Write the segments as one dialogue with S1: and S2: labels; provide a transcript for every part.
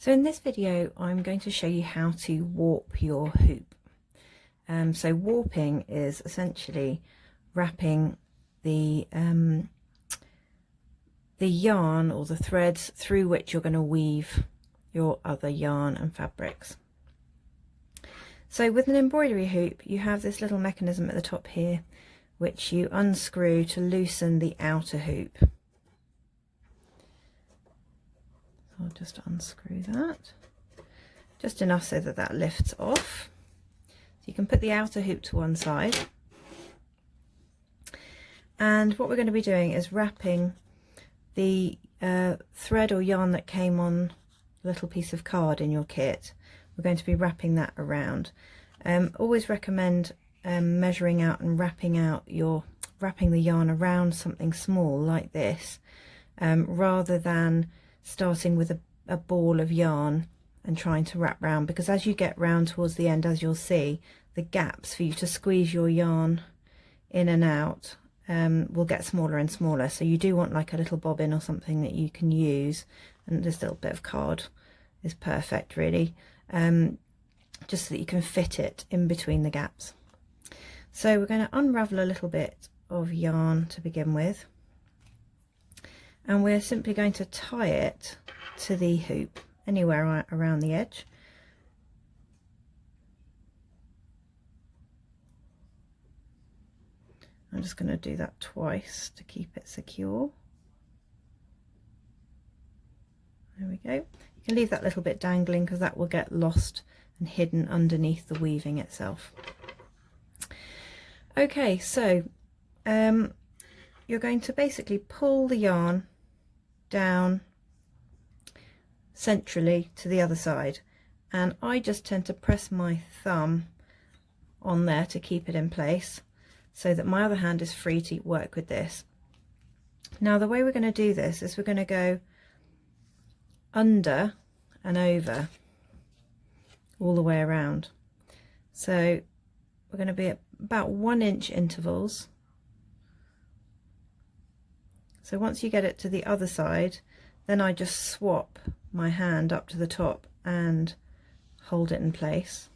S1: So in this video I'm going to show you how to warp your hoop. So warping is essentially wrapping the yarn or the threads through which you're going to weave your other yarn and fabrics. So with an embroidery hoop you have this little mechanism at the top here which you unscrew to loosen the outer hoop. I'll just unscrew that, just enough so that that lifts off. So you can put the outer hoop to one side, and what we're going to be doing is wrapping the thread or yarn that came on a little piece of card in your kit. We're going to be wrapping that around. Always recommend measuring out and wrapping the yarn around something small like this, rather than starting with a ball of yarn and trying to wrap round, because as you get round towards the end, as you'll see, the gaps for you to squeeze your yarn in and out will get smaller and smaller. So you do want like a little bobbin or something that you can use, and this little bit of card is perfect really, just so that you can fit it in between the gaps. So we're going to unravel a little bit of yarn to begin with, and we're simply going to tie it to the hoop anywhere around the edge. I'm just going to do that twice to keep it secure. There we go. You can leave that little bit dangling because that will get lost and hidden underneath the weaving itself. Okay, so you're going to basically pull the yarn down centrally to the other side, and I just tend to press my thumb on there to keep it in place so that my other hand is free to work with this. Now the way we're going to do this is we're going to go under and over all the way around. So we're going to be at about 1 inch intervals. So once you get it to the other side, then I just swap my hand up to the top and hold it in place.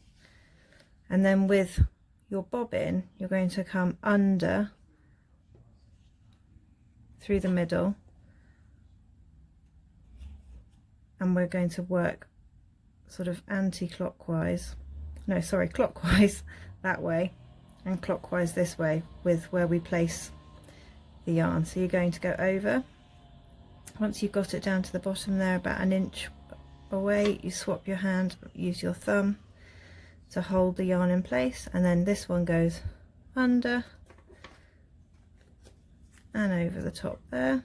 S1: And then with your bobbin, you're going to come under through the middle, and we're going to work sort of clockwise that way, and clockwise this way with where we place the yarn. So you're going to go over. Once you've got it down to the bottom there, about 1 inch away, you swap your hand, use your thumb to hold the yarn in place, and then this one goes under and over the top there.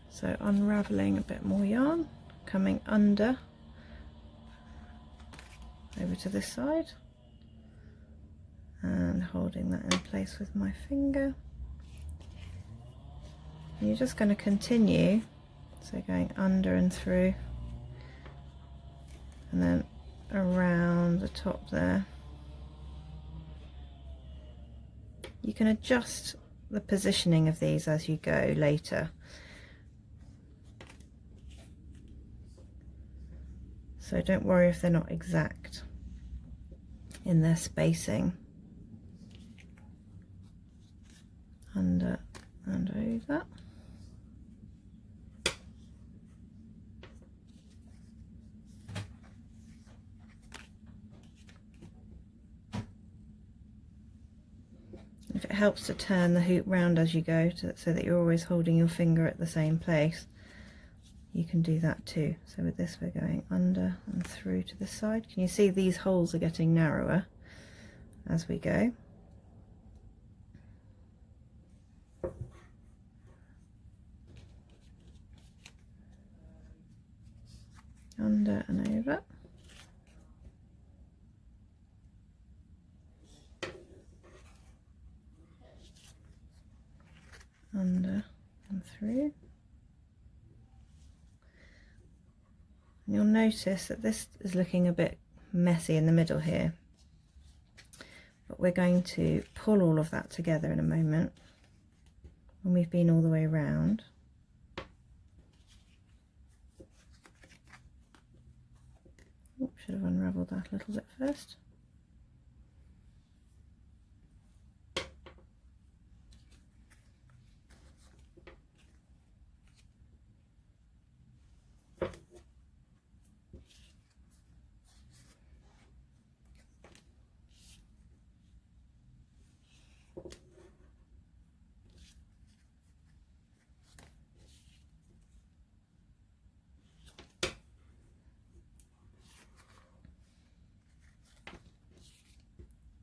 S1: So unraveling a bit more yarn, coming under over to this side and holding that in place with my finger. And you're just going to continue, so going under and through and then around the top there. You can adjust the positioning of these as you go later. So don't worry if they're not exact in their spacing. Under and over. If it helps to turn the hoop round as you go so that you're always holding your finger at the same place, you can do that too. So with this we're going under and through to the side. Can you see these holes are getting narrower as we go? Under and over. Under and through. And you'll notice that this is looking a bit messy in the middle here, but we're going to pull all of that together in a moment. when we've been all the way around. Oops, should have unravelled that a little bit first.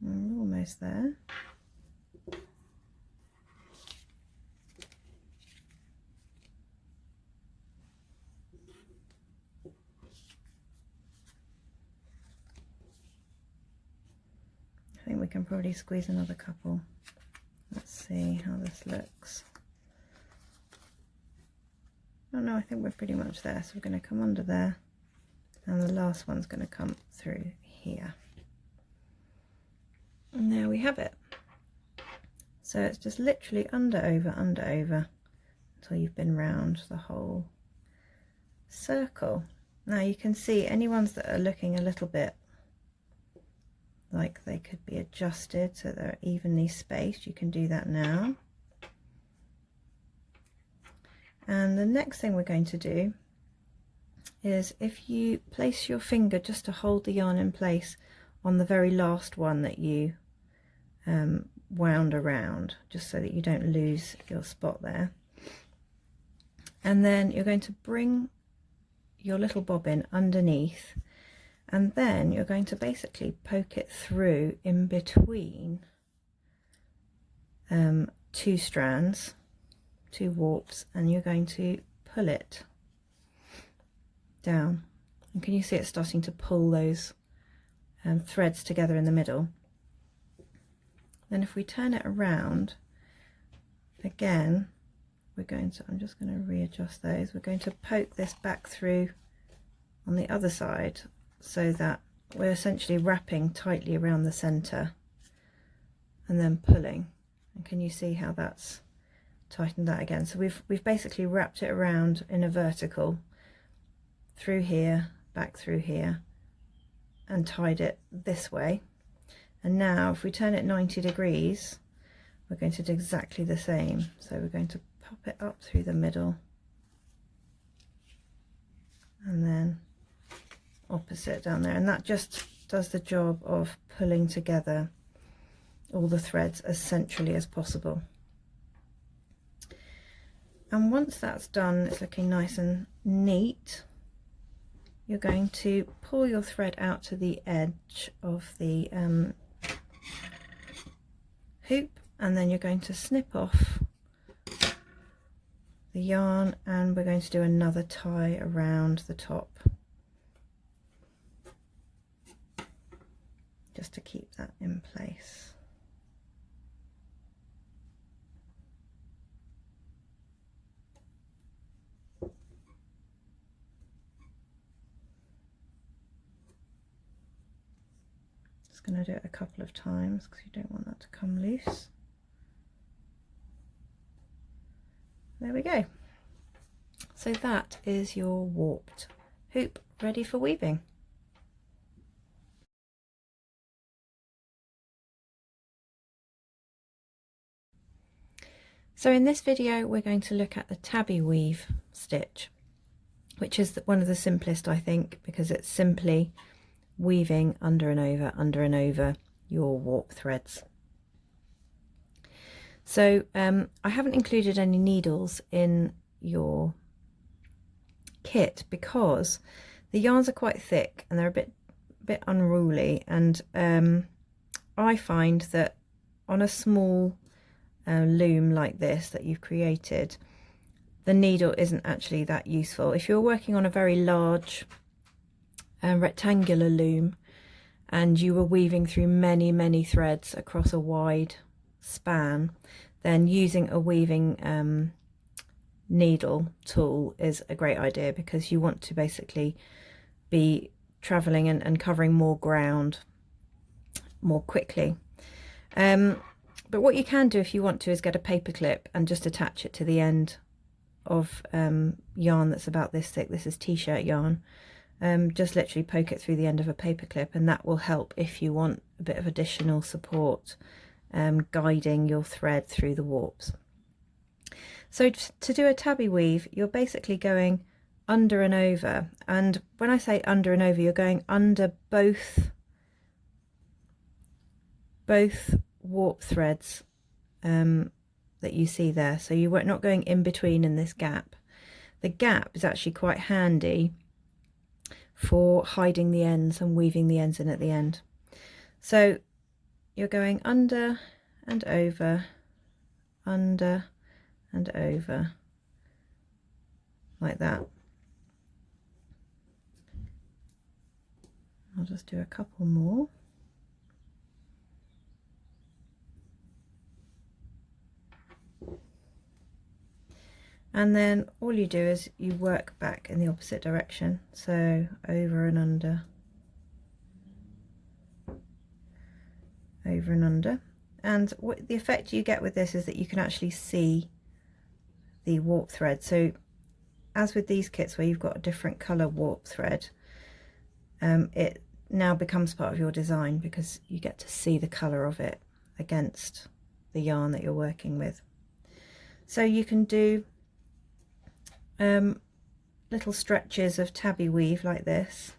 S1: We're almost there. I think we can probably squeeze another couple. Let's see how this looks. Oh no, I think we're pretty much there. So we're going to come under there, and the last one's going to come through here. And there we have it. So it's just literally under, over until you've been round the whole circle. Now you can see any ones that are looking a little bit like they could be adjusted so they're evenly spaced. You can do that now. And the next thing we're going to do is, if you place your finger just to hold the yarn in place on the very last one that you wound around, just so that you don't lose your spot there, and then you're going to bring your little bobbin underneath, and then you're going to basically poke it through in between two strands, two warps, and you're going to pull it down. And can you see it starting to pull those threads together in the middle? Then if we turn it around again, we're going to, I'm just going to readjust those, we're going to poke this back through on the other side so that we're essentially wrapping tightly around the center and then pulling. And can you see how that's tightened that again? So we've basically wrapped it around in a vertical through here, back through here, and tied it this way. And now if we turn it 90 degrees, we're going to do exactly the same. So we're going to pop it up through the middle and then opposite down there, and that just does the job of pulling together all the threads as centrally as possible. And once that's done, it's looking nice and neat, you're going to pull your thread out to the edge of the hoop, and then you're going to snip off the yarn, and we're going to do another tie around the top just to keep that in place. Just going to do it a couple of times because you don't want that to come loose. There we go. So that is your warped hoop ready for weaving. So in this video we're going to look at the tabby weave stitch, which is one of the simplest, I think, because it's simply weaving under and over your warp threads. So I haven't included any needles in your kit because the yarns are quite thick and they're a bit unruly, and I find that on a small loom like this that you've created, the needle isn't actually that useful. If you're working on a very large rectangular loom and you were weaving through many threads across a wide span, then using a weaving needle tool is a great idea, because you want to basically be traveling and covering more ground more quickly. But what you can do if you want to is get a paper clip and just attach it to the end of yarn that's about this thick. This is t-shirt yarn. Just literally poke it through the end of a paper clip, and that will help if you want a bit of additional support guiding your thread through the warps. So to do a tabby weave, you're basically going under and over, and when I say under and over, you're going under both warp threads that you see there. So you were not going in between in this gap. The gap is actually quite handy for hiding the ends and weaving the ends in at the end. So you're going under and over, under and over, like that. I'll just do a couple more. And then all you do is you work back in the opposite direction. So over and under, over and under. And what the effect you get with this is that you can actually see the warp thread. So as with these kits where you've got a different colour warp thread, it now becomes part of your design because you get to see the colour of it against the yarn that you're working with. So you can do little stretches of tabby weave like this,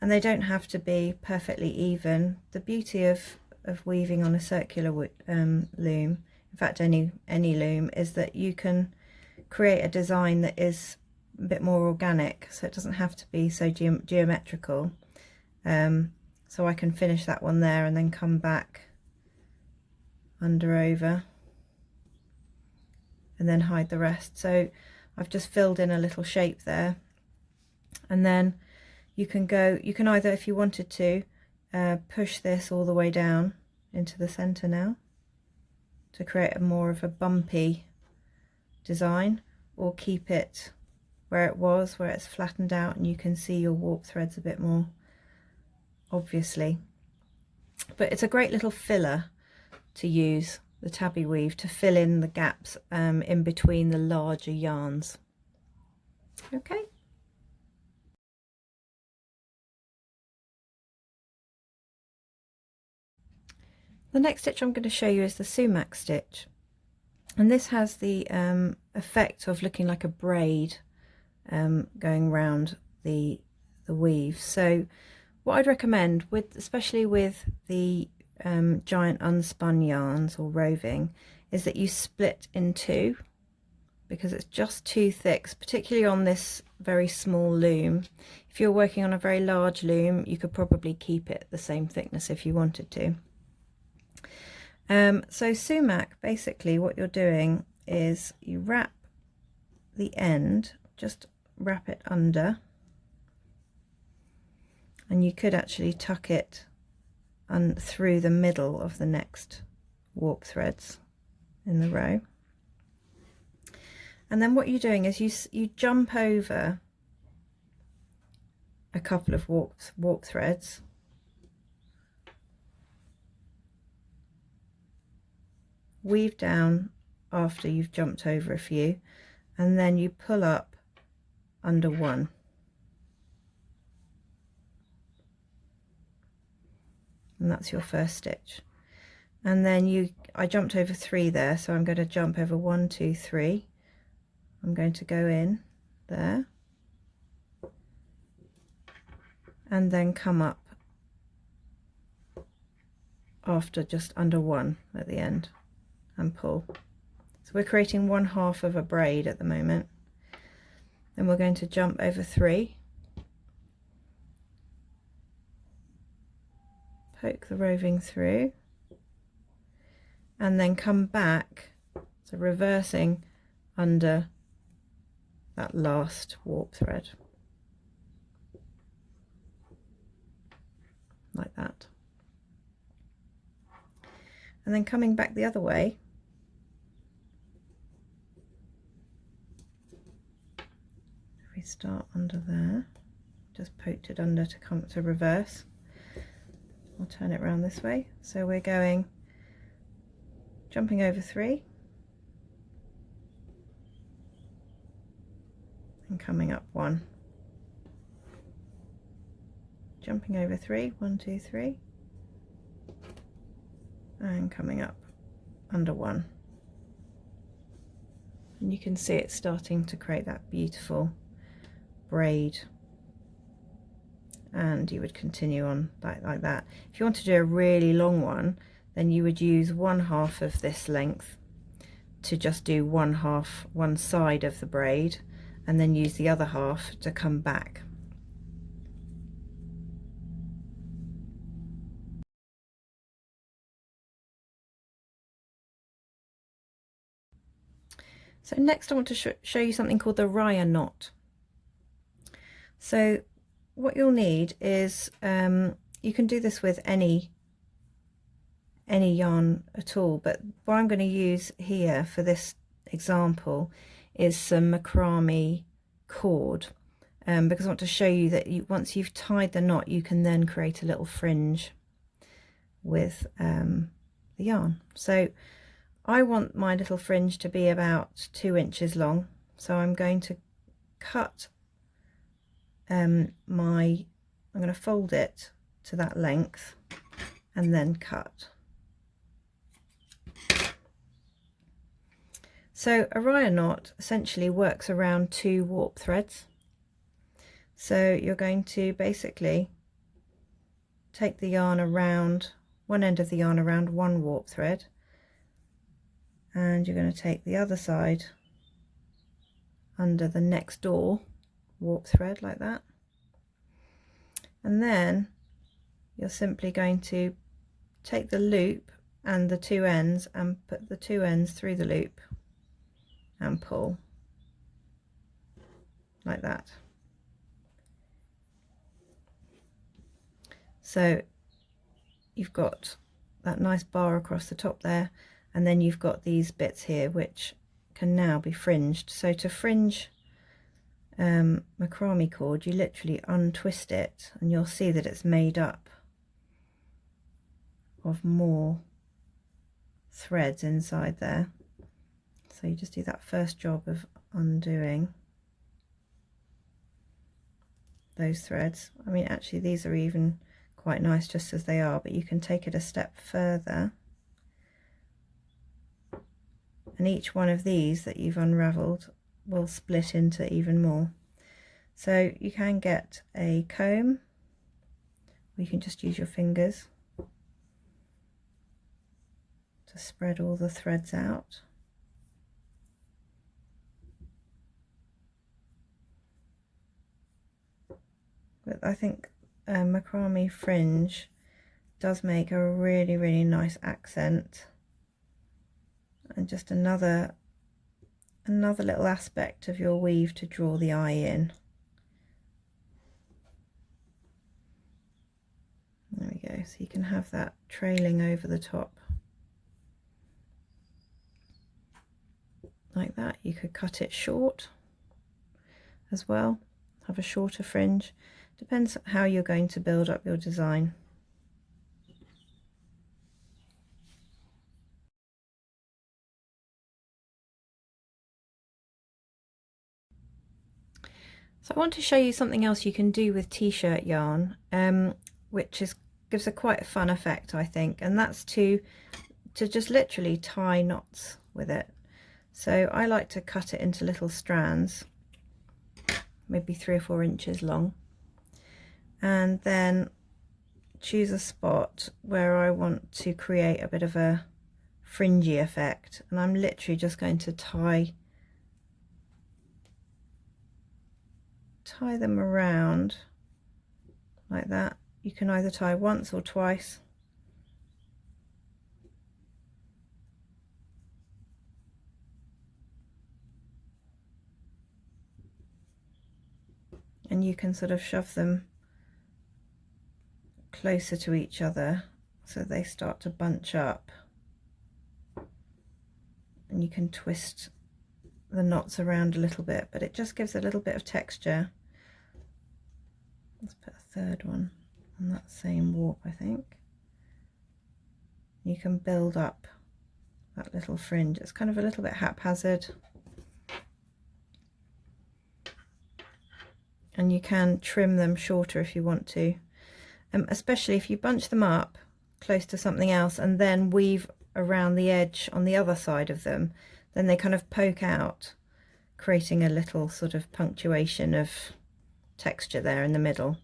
S1: and they don't have to be perfectly even. The beauty of weaving on a circular loom, in fact any loom, is that you can create a design that is a bit more organic, so it doesn't have to be so geometrical. So I can finish that one there and then come back under, over, and then hide the rest. So I've just filled in a little shape there, and then you can either, if you wanted to, push this all the way down into the center now to create more of a bumpy design, or keep it where it was, where it's flattened out and you can see your warp threads a bit more obviously. But it's a great little filler to use, the tabby weave, to fill in the gaps in between the larger yarns. Okay. The next stitch I'm going to show you is the sumac stitch, and this has the effect of looking like a braid going round the weave. So what I'd recommend, especially with the giant unspun yarns or roving, is that you split in two, because it's just too thick, particularly on this very small loom. If you're working on a very large loom, you could probably keep it the same thickness if you wanted to. So sumac, basically what you're doing is you wrap the end, just wrap it under, and you could actually tuck it through the middle of the next warp threads in the row. And then what you're doing is you jump over a couple of warp threads, weave down after you've jumped over a few, and then you pull up under one. And that's your first stitch. And then I jumped over 3 there, so I'm going to jump over 1, 2, 3. I'm going to go in there and then come up after just under 1 at the end and pull. So we're creating 1/2 of a braid at the moment. Then we're going to jump over 3, poke the roving through, and then come back, so reversing under that last warp thread, like that. And then coming back the other way, if we start under there, just poked it under to come to reverse. I'll turn it around this way. So we're going jumping over 3 and coming up 1, jumping over 3, 1, 2, 3, and coming up under 1. And you can see it's starting to create that beautiful braid, and you would continue on like that. If you want to do a really long one, then you would use 1/2 of this length to just do one side of the braid, and then use the other half to come back. So next I want to show you something called the Rya knot. So what you'll need is, you can do this with any yarn at all, but what I'm going to use here for this example is some macrame cord, because I want to show you that once you've tied the knot, you can then create a little fringe with the yarn. So I want my little fringe to be about 2 inches long, so I'm going to cut I'm going to fold it to that length and then cut. So a Rya knot essentially works around 2 warp threads. So you're going to basically take the yarn around, one end of the yarn around 1 warp thread, and you're going to take the other side under the next door warp thread like that, and then you're simply going to take the loop and the 2 ends and put the 2 ends through the loop and pull like that. So you've got that nice bar across the top there, and then you've got these bits here which can now be fringed. So to fringe macrame cord, you literally untwist it and you'll see that it's made up of more threads inside there. So you just do that first job of undoing those threads. I mean, actually these are even quite nice just as they are, but you can take it a step further, and each one of these that you've unraveled will split into even more. So you can get a comb, or you can just use your fingers to spread all the threads out. But I think macrame fringe does make a really nice accent, and just another little aspect of your weave to draw the eye in. There we go, so you can have that trailing over the top like that. You could cut it short as well, have a shorter fringe. Depends how you're going to build up your design. So I want to show you something else you can do with t-shirt yarn, which gives a quite a fun effect, I think, and that's to just literally tie knots with it. So I like to cut it into little strands, maybe 3 or 4 inches long, and then choose a spot where I want to create a bit of a fringy effect, and I'm literally just going to tie them around like that. You can either tie once or twice. And you can sort of shove them closer to each other so they start to bunch up, and you can twist the knots around a little bit, but it just gives a little bit of texture. Let's put a third one on that same warp, I think. You can build up that little fringe. It's kind of a little bit haphazard. And you can trim them shorter if you want to, especially if you bunch them up close to something else and then weave around the edge on the other side of them, then they kind of poke out, creating a little sort of punctuation of texture there in the middle.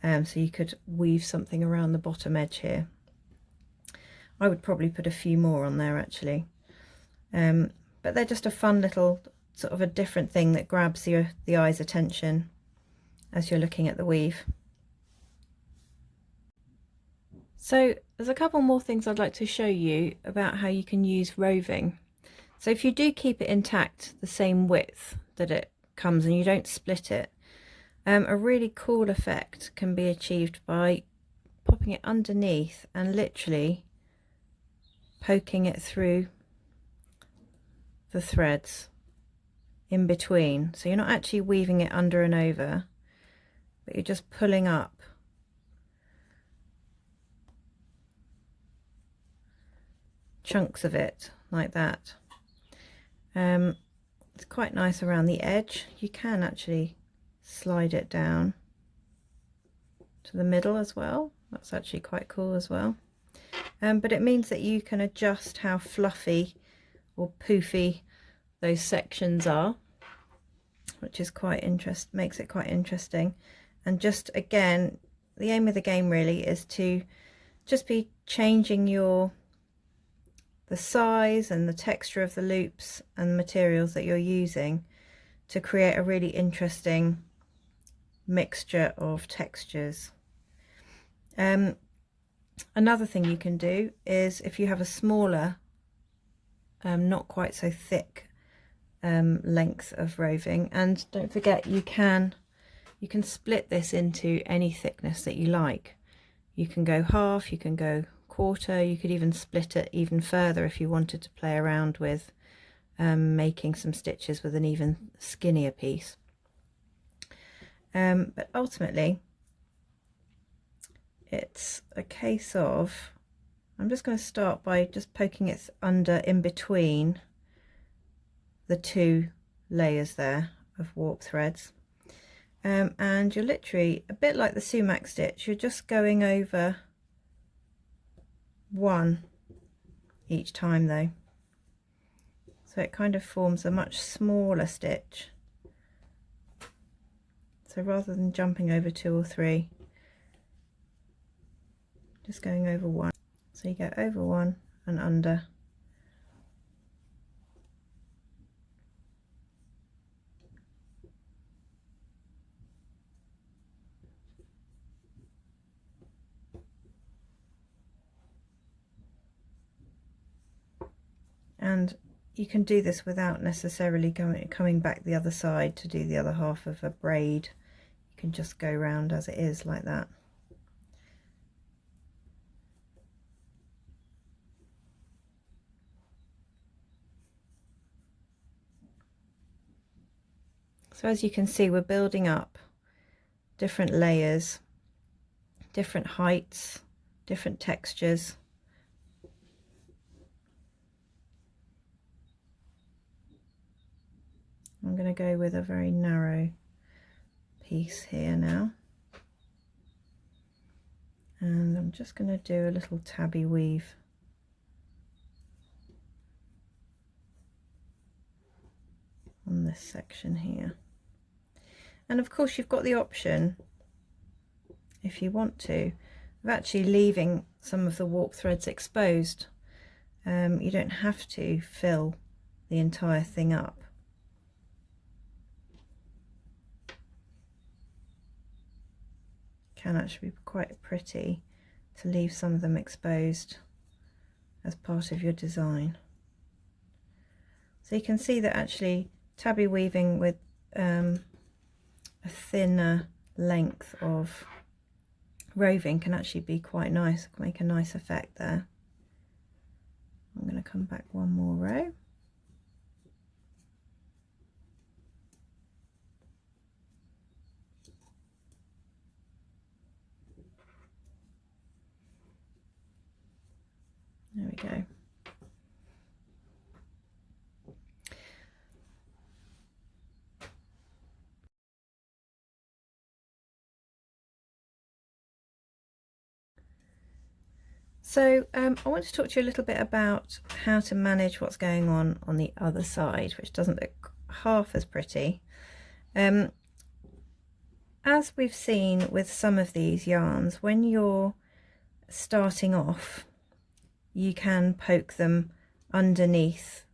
S1: So you could weave something around the bottom edge here. I would probably put a few more on there actually, but they're just a fun little sort of a different thing that grabs the eye's attention as you're looking at the weave. So there's a couple more things I'd like to show you about how you can use roving. So if you do keep it intact, the same width that it comes, and you don't split it, a really cool effect can be achieved by popping it underneath and literally poking it through the threads in between. So you're not actually weaving it under and over, but you're just pulling up chunks of it like that. It's quite nice around the edge. You can actually slide it down to the middle as well. That's actually quite cool as well. But it means that you can adjust how fluffy or poofy those sections are, which is quite makes it quite interesting. And just again, the aim of the game really is to just be changing the size and the texture of the loops and materials that you're using to create a really interesting mixture of textures. Another thing you can do is, if you have a smaller, not quite so thick length of roving, and don't forget you can split this into any thickness that you like. You can go half, you can go quarter, you could even split it even further if you wanted to play around with making some stitches with an even skinnier piece. But ultimately it's a case of, I'm just going to start by just poking it under in between the two layers there of warp threads, and you're literally a bit like the sumac stitch, you're just going over one each time though, so it kind of forms a much smaller stitch. So rather than jumping over two or three, just going over one. So you go over one and under. And you can do this without necessarily coming back the other side to do the other half of a braid. You can just go round as it is like that. So as you can see, we're building up different layers, different heights, different textures. I'm going to go with a very narrow piece here now, and I'm just going to do a little tabby weave on this section here. And of course you've got the option, if you want to, of actually leaving some of the warp threads exposed. You don't have to fill the entire thing up. Can actually be quite pretty to leave some of them exposed as part of your design. So you can see that actually tabby weaving with a thinner length of roving can actually be quite nice, make a nice effect there. I'm going to come back one more row. There we go. So I want to talk to you a little bit about how to manage what's going on the other side, which doesn't look half as pretty. As we've seen with some of these yarns, when you're starting off, you can poke them underneath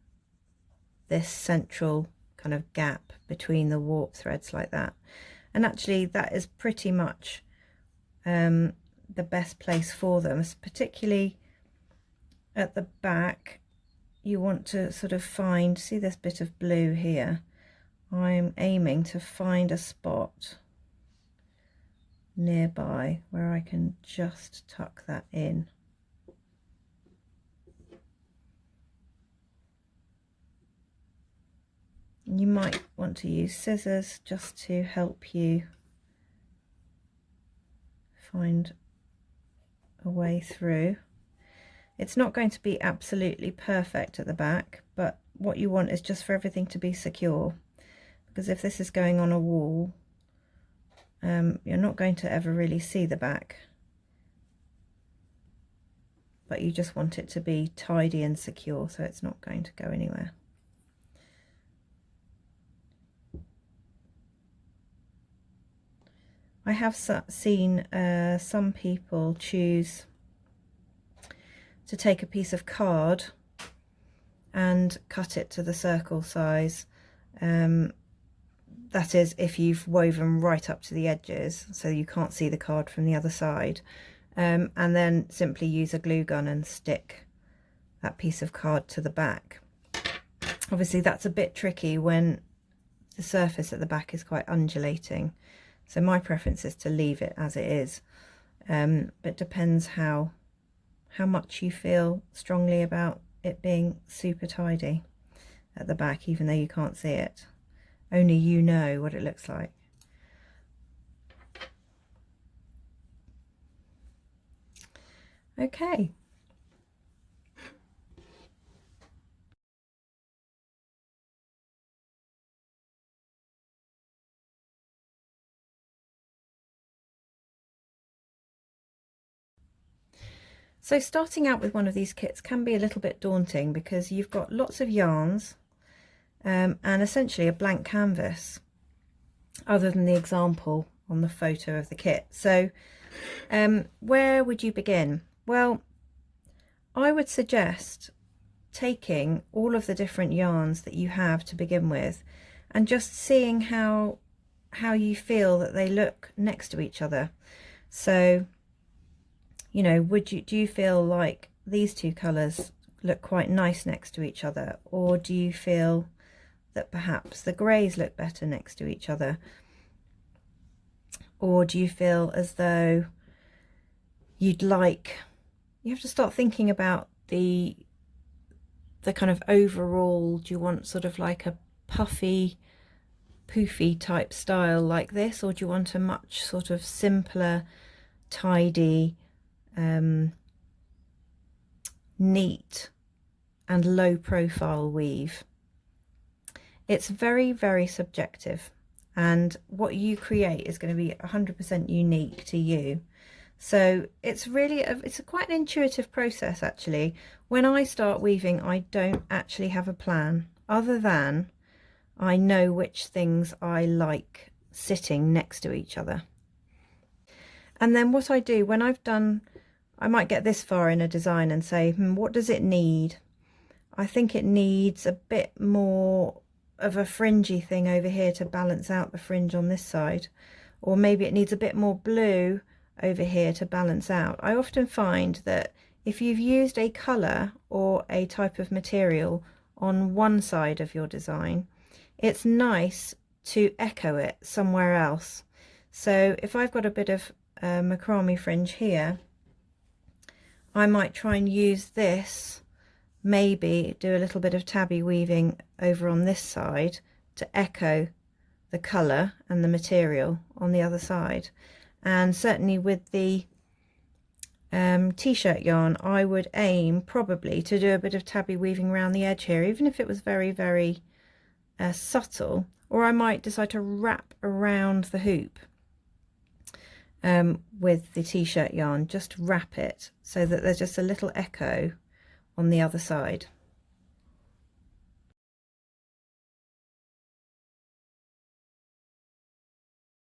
S1: this central kind of gap between the warp threads like that. And actually that is pretty much the best place for them, particularly at the back. You want to sort of find, see this bit of blue here, I'm aiming to find a spot nearby where I can just tuck that in. You might want to use scissors just to help you find a way through. It's not going to be absolutely perfect at the back, but what you want is just for everything to be secure, because if this is going on a wall, you're not going to ever really see the back, but you just want it to be tidy and secure so it's not going to go anywhere. I have seen some people choose to take a piece of card and cut it to the circle size. That is if you've woven right up to the edges so you can't see the card from the other side, and then simply use a glue gun and stick that piece of card to the back. Obviously that's a bit tricky when the surface at the back is quite undulating, so my preference is to leave it as it is, but it depends how much you feel strongly about it being super tidy at the back, even though you can't see it. Only you know what it looks like. Okay. So starting out with one of these kits can be a little bit daunting because you've got lots of yarns and essentially a blank canvas, other than the example on the photo of the kit. So where would you begin? Well, I would suggest taking all of the different yarns that you have to begin with and just seeing how you feel that they look next to each other. So, you know, do you feel like these two colours look quite nice next to each other, or do you feel that perhaps the greys look better next to each other, or do you feel as though you have to start thinking about the kind of overall, do you want sort of like a puffy, poofy type style like this, or do you want a much sort of simpler, tidy, neat and low profile weave? It's very, very subjective, and what you create is going to be 100% unique to you. So it's really it's quite an intuitive process actually. When I start weaving, I don't actually have a plan, other than I know which things I like sitting next to each other. And then what I do when I've done, I might get this far in a design and say, what does it need? I think it needs a bit more of a fringy thing over here to balance out the fringe on this side, or maybe it needs a bit more blue over here to balance out. I often find that if you've used a colour or a type of material on one side of your design, it's nice to echo it somewhere else. So if I've got a bit of macrame fringe here, I might try and use this, maybe do a little bit of tabby weaving over on this side to echo the colour and the material on the other side. And certainly with the t-shirt yarn, I would aim probably to do a bit of tabby weaving around the edge here, even if it was very, very subtle, or I might decide to wrap around the hoop with the t-shirt yarn, just wrap it so that there's just a little echo on the other side.